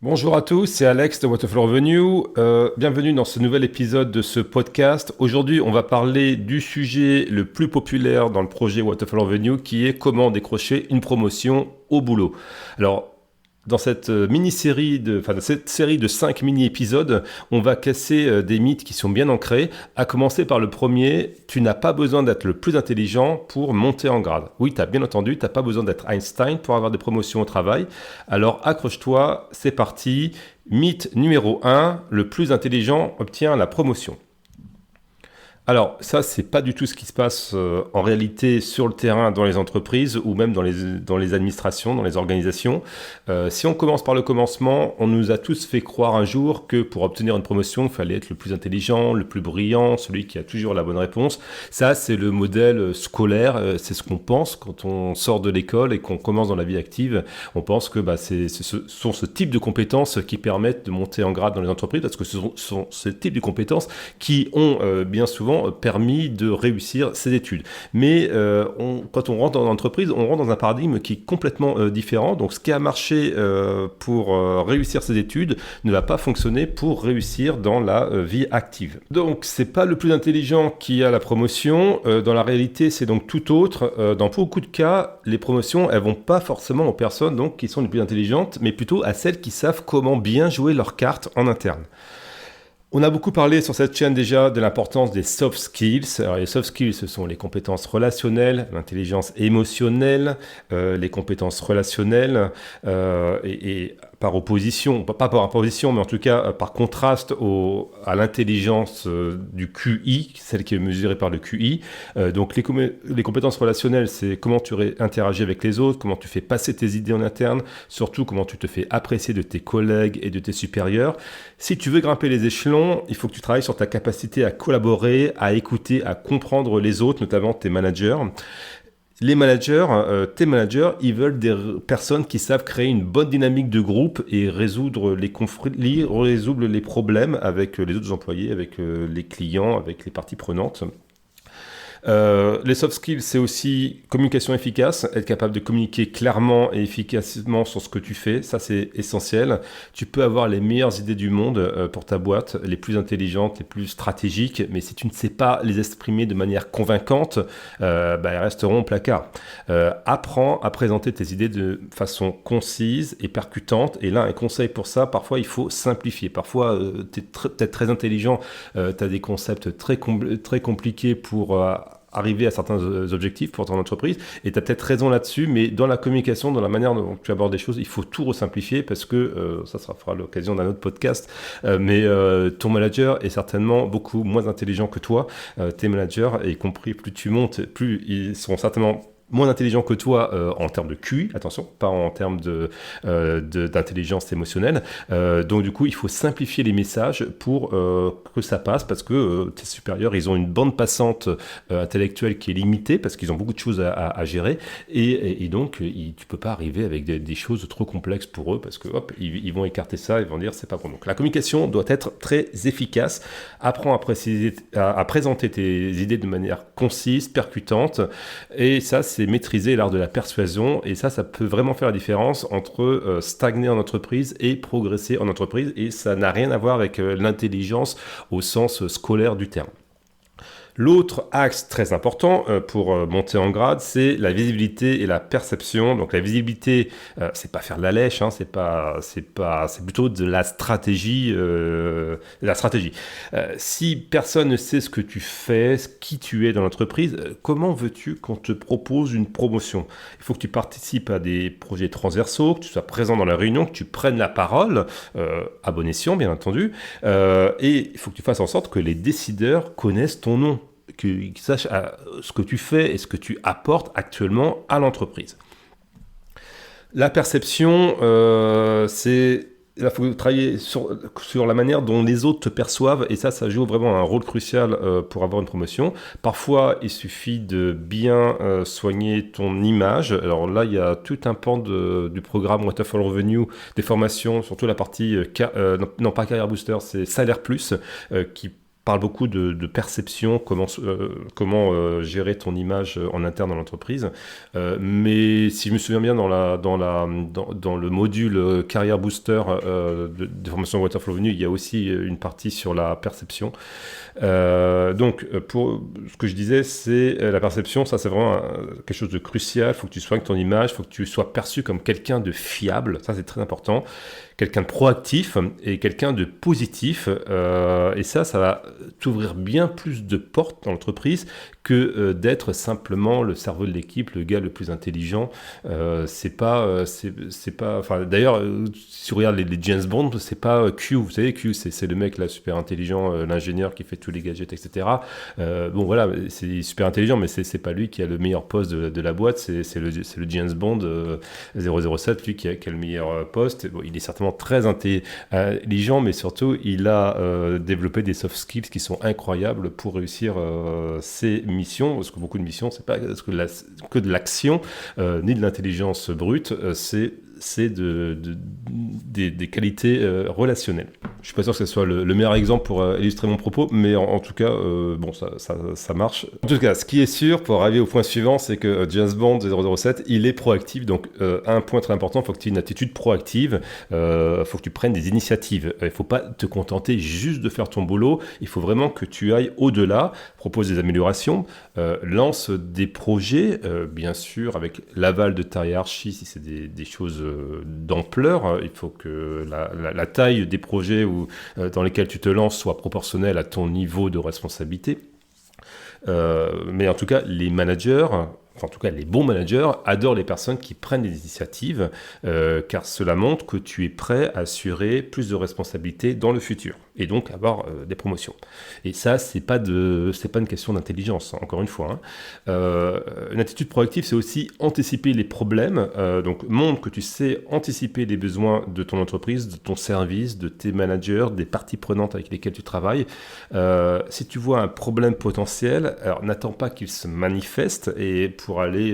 Bonjour à tous, c'est Alex de Waterfall Revenue. Bienvenue dans ce nouvel épisode de ce podcast. Aujourd'hui, on va parler du sujet le plus populaire dans le projet Waterfall Revenue qui est comment décrocher une promotion au boulot. Alors, dans cette dans cette série de 5 mini-épisodes, on va casser des mythes qui sont bien ancrés, à commencer par le premier, tu n'as pas besoin d'être le plus intelligent pour monter en grade. Oui, tu as bien entendu, tu n'as pas besoin d'être Einstein pour avoir des promotions au travail. Alors accroche-toi, c'est parti. Mythe numéro 1, le plus intelligent obtient la promotion. Alors ça, c'est pas du tout ce qui se passe en réalité sur le terrain dans les entreprises ou même dans les administrations, dans les organisations. Si on commence par le commencement, on nous a tous fait croire un jour que pour obtenir une promotion, il fallait être le plus intelligent, le plus brillant, celui qui a toujours la bonne réponse. Ça, c'est le modèle scolaire, c'est ce qu'on pense quand on sort de l'école et qu'on commence dans la vie active. On pense que ce sont ce type de compétences qui permettent de monter en grade dans les entreprises parce que ce sont ce type de compétences qui ont bien souvent permis de réussir ses études. Mais quand on rentre dans l'entreprise, on rentre dans un paradigme qui est complètement différent. Donc ce qui a marché pour réussir ses études ne va pas fonctionner pour réussir dans la vie active. Donc c'est pas le plus intelligent qui a la promotion. Dans la réalité, c'est donc tout autre. Dans beaucoup de cas, les promotions, elles vont pas forcément aux personnes donc, qui sont les plus intelligentes, mais plutôt à celles qui savent comment bien jouer leurs cartes en interne. On a beaucoup parlé sur cette chaîne déjà de l'importance des soft skills. Alors, les soft skills, ce sont les compétences relationnelles, l'intelligence émotionnelle, les compétences relationnelles et par opposition, pas par opposition, mais en tout cas par contraste à l'intelligence du QI, celle qui est mesurée par le QI. Donc les compétences relationnelles, c'est comment tu interagis avec les autres, comment tu fais passer tes idées en interne, surtout comment tu te fais apprécier de tes collègues et de tes supérieurs. Si tu veux grimper les échelons, il faut que tu travailles sur ta capacité à collaborer, à écouter, à comprendre les autres, notamment tes managers. Les managers, tes managers, ils veulent des personnes qui savent créer une bonne dynamique de groupe et résoudre les conflits, résoudre les problèmes avec les autres employés, avec les clients, avec les parties prenantes. Les soft skills, c'est aussi communication efficace, être capable de communiquer clairement et efficacement sur ce que tu fais, ça c'est essentiel. Tu peux avoir les meilleures idées du monde pour ta boîte, les plus intelligentes, les plus stratégiques, mais si tu ne sais pas les exprimer de manière convaincante, elles resteront au placard. Apprends à présenter tes idées de façon concise et percutante, et là un conseil pour ça, parfois il faut simplifier. Parfois tu es peut-être très intelligent, tu as des concepts très compliqués pour arriver à certains objectifs pour ton entreprise, et tu as peut-être raison là-dessus, mais dans la communication, dans la manière dont tu abordes les choses, il faut tout resimplifier parce que ça fera l'occasion d'un autre podcast, mais ton manager est certainement beaucoup moins intelligent que toi. Tes managers, y compris plus tu montes, plus ils seront certainement moins intelligent que toi en termes de QI, attention, pas en termes d'intelligence émotionnelle. Donc du coup, il faut simplifier les messages pour que ça passe, parce que tes supérieurs, ils ont une bande passante intellectuelle qui est limitée, parce qu'ils ont beaucoup de choses à gérer, et donc tu peux pas arriver avec des choses trop complexes pour eux, parce que hop, ils vont écarter ça, ils vont dire c'est pas bon. Donc la communication doit être très efficace. Apprends à présenter tes idées de manière concise, percutante, et ça, c'est maîtriser l'art de la persuasion, et ça peut vraiment faire la différence entre stagner en entreprise et progresser en entreprise, et ça n'a rien à voir avec l'intelligence au sens scolaire du terme. L'autre axe très important pour monter en grade, c'est la visibilité et la perception. Donc la visibilité, c'est pas faire de la lèche, hein, c'est plutôt de la stratégie. Si personne ne sait ce que tu fais, qui tu es dans l'entreprise, comment veux-tu qu'on te propose une promotion ? Il faut que tu participes à des projets transversaux, que tu sois présent dans la réunion, que tu prennes la parole, à bon escient bien entendu, et il faut que tu fasses en sorte que les décideurs connaissent ton nom, qu'ils sachent ce que tu fais et ce que tu apportes actuellement à l'entreprise. La perception, il faut travailler sur la manière dont les autres te perçoivent, et ça joue vraiment un rôle crucial pour avoir une promotion. Parfois, il suffit de bien soigner ton image. Alors là, il y a tout un pan du programme Waterfall Revenue, des formations, surtout la partie, pas Career Booster, c'est Salaire Plus, qui parle beaucoup de perception, comment gérer ton image en interne dans l'entreprise. Mais si je me souviens bien, dans le module Career Booster de formation Waterflow Venue, il y a aussi une partie sur la perception. Donc, pour ce que je disais, c'est la perception, ça c'est vraiment quelque chose de crucial. Il faut que tu soignes ton image, il faut que tu sois perçu comme quelqu'un de fiable, ça c'est très important, quelqu'un de proactif et quelqu'un de positif. Et ça va t'ouvrir bien plus de portes dans l'entreprise que d'être simplement le cerveau de l'équipe, le gars le plus intelligent. C'est pas, enfin, d'ailleurs, si tu regardes les James Bond, c'est pas Q, vous savez, Q, c'est le mec là super intelligent, l'ingénieur qui fait tous les gadgets, etc. Bon, voilà, c'est super intelligent, mais c'est pas lui qui a le meilleur poste de la boîte, c'est le James Bond 007, lui qui a le meilleur poste. Bon, il est certainement très intelligent, mais surtout, il a développé des soft skills qui sont incroyables pour réussir ses missions, parce que beaucoup de missions, c'est pas que de l'action, ni de l'intelligence brute, c'est des qualités relationnelles. Je suis pas sûr que ce soit le meilleur exemple pour illustrer mon propos, mais en tout cas, bon, ça marche. En tout cas, ce qui est sûr, pour arriver au point suivant, c'est que James Bond 007, il est proactif. Donc, un point très important, il faut que tu aies une attitude proactive. Il faut que tu prennes des initiatives. Il ne faut pas te contenter juste de faire ton boulot. Il faut vraiment que tu ailles au-delà, propose des améliorations, lance des projets, bien sûr, avec l'aval de ta hiérarchie, si c'est des choses d'ampleur. Il faut que la taille des projets dans lesquels tu te lances soit proportionnelle à ton niveau de responsabilité. Mais en tout cas, les managers, enfin en tout cas les bons managers, adorent les personnes qui prennent des initiatives, car cela montre que tu es prêt à assurer plus de responsabilités dans le futur, et donc avoir des promotions. Et ça, c'est pas une question d'intelligence, encore une fois. Une attitude proactive, c'est aussi anticiper les problèmes, donc montre que tu sais anticiper les besoins de ton entreprise, de ton service, de tes managers, des parties prenantes avec lesquelles tu travailles. Si tu vois un problème potentiel, alors n'attends pas qu'il se manifeste et pour aller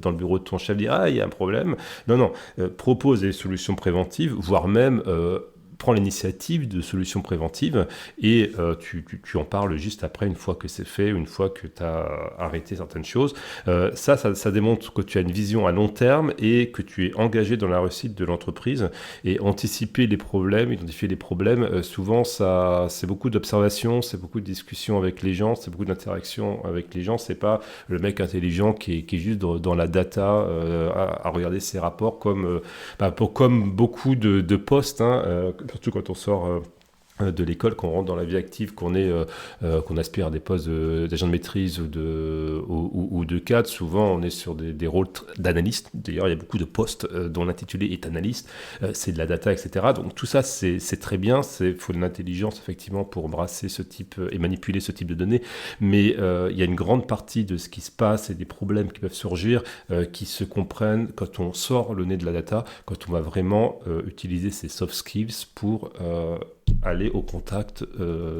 dans le bureau de ton chef dire « Ah, il y a un problème ». Non, propose des solutions préventives, voire même prends l'initiative de solutions préventives et tu en parles juste après, une fois que c'est fait, une fois que tu as arrêté certaines choses. Ça démontre que tu as une vision à long terme et que tu es engagé dans la réussite de l'entreprise. Et anticiper les problèmes, identifier les problèmes, souvent c'est beaucoup d'observations, c'est beaucoup de discussions avec les gens, c'est beaucoup d'interactions avec les gens. C'est pas le mec intelligent qui est juste dans la data à regarder ses rapports comme beaucoup de postes, surtout quand on sort de l'école, qu'on rentre dans la vie active, qu'on aspire à des postes d'agent de maîtrise ou de cadre. Souvent, on est sur des rôles d'analyste. D'ailleurs, il y a beaucoup de postes dont l'intitulé est analyste. C'est de la data, etc. Donc tout ça, c'est très bien. Il faut de l'intelligence, effectivement, pour brasser ce type et manipuler ce type de données. Mais il y a une grande partie de ce qui se passe et des problèmes qui peuvent surgir qui se comprennent quand on sort le nez de la data, quand on va vraiment utiliser ces soft skills pour aller au contact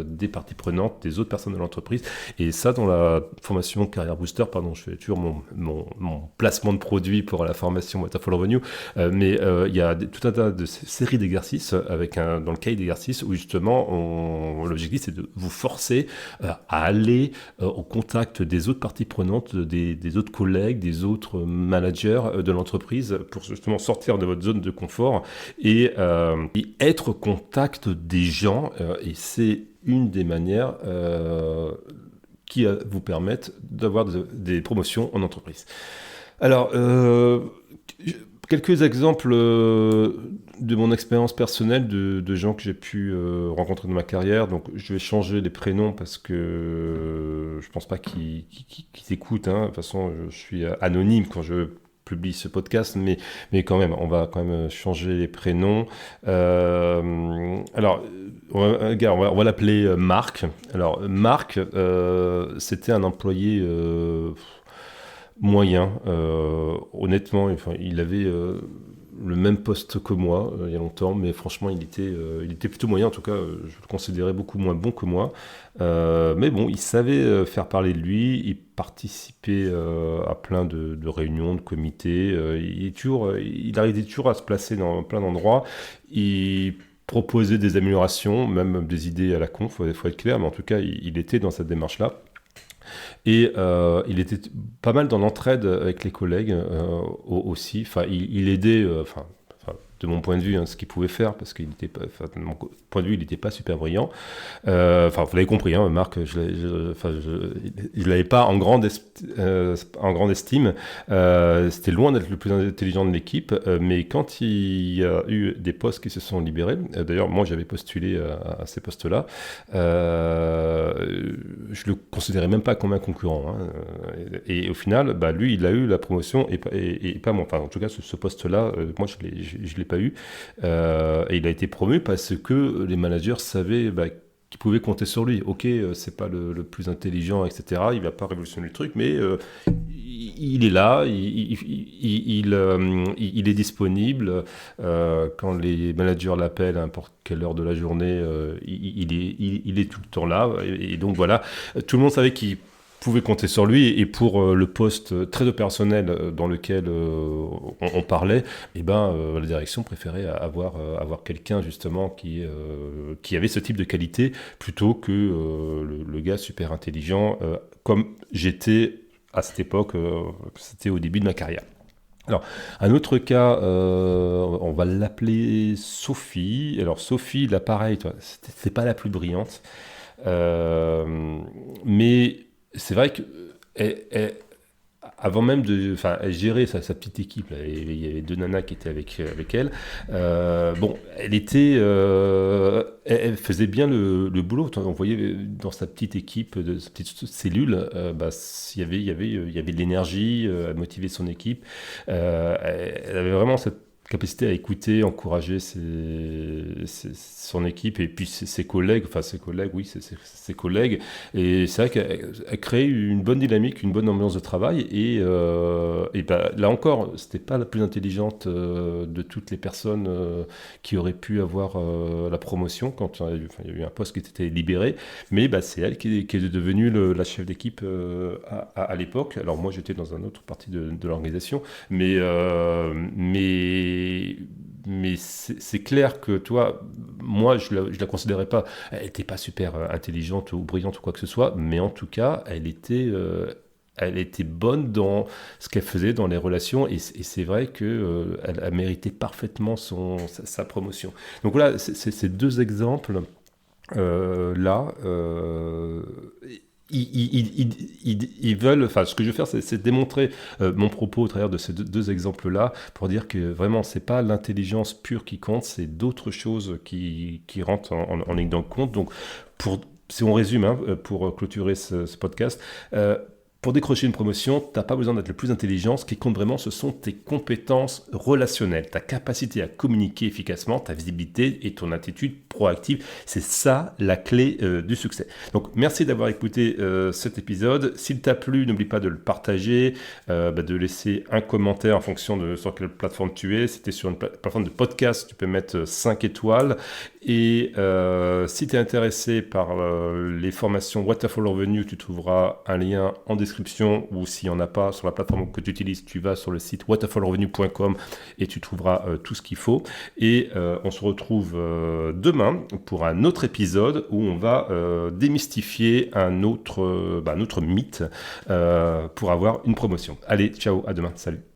des parties prenantes, des autres personnes de l'entreprise. Et ça, dans la formation Career Booster, pardon, je fais toujours mon placement de produit pour la formation Waterfall Revenue, mais il y a tout un tas de séries d'exercices dans le cahier d'exercices où justement, l'objectif, c'est de vous forcer à aller au contact des autres parties prenantes, des autres collègues, des autres managers de l'entreprise pour justement sortir de votre zone de confort et être au contact des gens, et c'est une des manières qui vous permettent d'avoir des promotions en entreprise. Alors, quelques exemples de mon expérience personnelle de gens que j'ai pu rencontrer dans ma carrière. Donc, je vais changer les prénoms parce que je pense pas qu'ils écoutent. De toute façon, je suis anonyme quand je publie ce podcast, mais quand même, on va quand même changer les prénoms. Alors, on va l'appeler Marc. Alors, Marc, c'était un employé moyen. Honnêtement, enfin, il avait le même poste que moi il y a longtemps, mais franchement, il était plutôt moyen. En tout cas, je le considérais beaucoup moins bon que moi. Mais bon, il savait faire parler de lui. Il participait à plein de réunions, de comités. Il arrivait toujours à se placer dans plein d'endroits. proposer des améliorations, même des idées à la con, faut être clair, mais en tout cas, il était dans cette démarche-là. Et il était pas mal dans l'entraide avec les collègues aussi. Enfin, il aidait, de mon point de vue, ce qu'il pouvait faire, parce qu'il était pas, de mon point de vue, il n'était pas super brillant. Vous l'avez compris, Marc, je l'avais pas en grande estime. C'était loin d'être le plus intelligent de l'équipe, mais quand il y a eu des postes qui se sont libérés, d'ailleurs, moi, j'avais postulé à ces postes-là, je le considérais même pas comme un concurrent. Et au final, lui, il a eu la promotion et pas moi. Enfin, en tout cas, ce poste-là, moi, je l'ai pas eu. Et il a été promu parce que les managers savaient qu'ils pouvaient compter sur lui. Ok, c'est pas le plus intelligent, etc. Il va pas révolutionner le truc, mais il est là, il est disponible. Quand les managers l'appellent à n'importe quelle heure de la journée, il est tout le temps là. Et donc voilà, tout le monde savait qu'il pouvait compter sur lui, et pour le poste très opérationnel dans lequel on parlait, la direction préférait avoir quelqu'un justement qui avait ce type de qualité plutôt que le gars super intelligent comme j'étais à cette époque, c'était au début de ma carrière. Alors, un autre cas, on va l'appeler Sophie. Alors Sophie, là pareil, c'est pas la plus brillante, mais c'est vrai que avant même elle gérait sa petite équipe, là, il y avait 2 nanas qui étaient avec elle. Elle faisait bien le boulot. On voyait dans sa petite équipe, de sa petite cellule, il y avait de l'énergie, à motiver son équipe. Elle avait vraiment cette capacité à écouter, encourager son équipe et puis ses collègues, ses collègues. Et c'est vrai qu'elle crée une bonne dynamique, une bonne ambiance de travail. Et là encore, c'était pas la plus intelligente de toutes les personnes qui auraient pu avoir la promotion quand il y a eu un poste qui était libéré. Mais c'est elle qui est devenue la chef d'équipe à l'époque. Alors moi, j'étais dans une autre partie de l'organisation, mais c'est clair que moi je la considérais pas, elle était pas super intelligente ou brillante ou quoi que ce soit, mais en tout cas elle était bonne dans ce qu'elle faisait dans les relations, et c'est vrai que elle a mérité parfaitement sa promotion. Donc voilà, c'est ces 2 exemples là. Ils veulent, ce que je veux faire, c'est démontrer mon propos au travers de ces deux exemples-là, pour dire que vraiment, c'est pas l'intelligence pure qui compte, c'est d'autres choses qui rentrent en ligne de compte. Donc, si on résume, pour clôturer ce podcast, pour décrocher une promotion, tu n'as pas besoin d'être le plus intelligent. Ce qui compte vraiment, ce sont tes compétences relationnelles, ta capacité à communiquer efficacement, ta visibilité et ton attitude proactive. C'est ça la clé du succès. Donc, merci d'avoir écouté cet épisode. S'il t'a plu, n'oublie pas de le partager, de laisser un commentaire en fonction de sur quelle plateforme tu es. Si tu es sur une plateforme de podcast, tu peux mettre 5 étoiles. Et si tu es intéressé par les formations Waterfall Revenue, tu trouveras un lien en description, ou s'il n'y en a pas sur la plateforme que tu utilises, tu vas sur le site waterfallrevenue.com et tu trouveras tout ce qu'il faut. Et on se retrouve demain pour un autre épisode où on va démystifier un autre mythe pour avoir une promotion. Allez, ciao, à demain, salut.